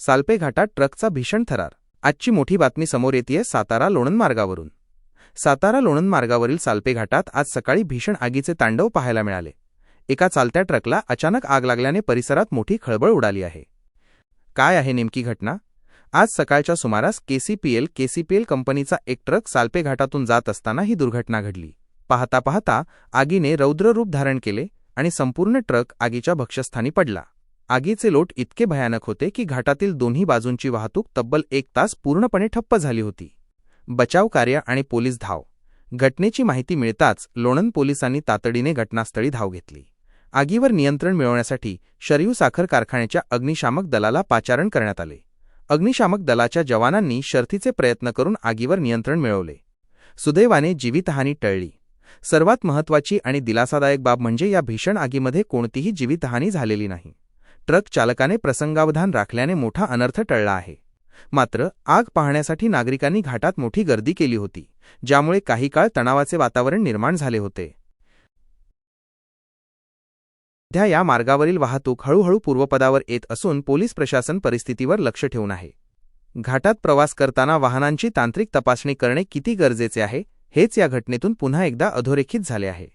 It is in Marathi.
सालपे घाटात ट्रकचा भीषण थरार। आजची मोठी बातमी समोर येतेय सातारा लोणंद मार्गावरून। सातारा लोणंद मार्गावरील सालपे घाटात आज सकाळी भीषण आगीचे तांडव पाहायला मिळाले। एका चालत्या ट्रकला अचानक आग लागल्याने परिसरात मोठी खळबळ उडाली आहे। काय आहे नेमकी घटना? आज सकाळच्या सुमारास केसीपीएल कंपनीचा एक ट्रक सालपे घाटातून जात असताना ही दुर्घटना घडली। पाहता पाहता आगीने रौद्र रूप धारण केले आणि संपूर्ण ट्रक आगीच्या भक्ष्यस्थानी पडला। आगीचे लोट इतके भयानक होते की घाटातील दोन्ही बाजूंची वाहतूक तब्बल 1 तास पूर्णपणे ठप्प झाली होती। बचाव कार्य आणि पोलीस धाव। घटनेची माहिती मिळताच लोणंद पोलिसांनी तातडीने घटनास्थळी धाव घेतली। आगीवर नियंत्रण मिळवण्यासाठी शरयू साखर कारखान्याच्या अग्निशामक दलाला पाचारण करण्यात आले। अग्निशामक दलाच्या जवानांनी शर्थीचे प्रयत्न करून आगीवर नियंत्रण मिळवले। सुदैवाने जीवितहानी टळली। सर्वात महत्त्वाची आणि दिलासादायक बाब म्हणजे या भीषण आगीमध्ये कोणतीही जीवितहानी झालेली नाही। ट्रक चालकाने प्रसंगावधान राखल्याने मोठा अनर्थ टळला आहे। मात्र आग पाहण्यासाठी नागरिकांनी घाटात मोठी गर्दी केली होती, ज्यामुळे काही काळ तणावाचे वातावरण निर्माण झाले होते। सध्या या मार्गावरील वाहतूक हळूहळू पूर्वपदावर येत असून पोलीस प्रशासन परिस्थितीवर लक्ष ठेवून आहे। घाटात प्रवास करताना वाहनांची तांत्रिक तपासणी करणे किती गरजेचे आहे, हेच या घटनेतून पुन्हा एकदा अधोरेखित झाले आहे।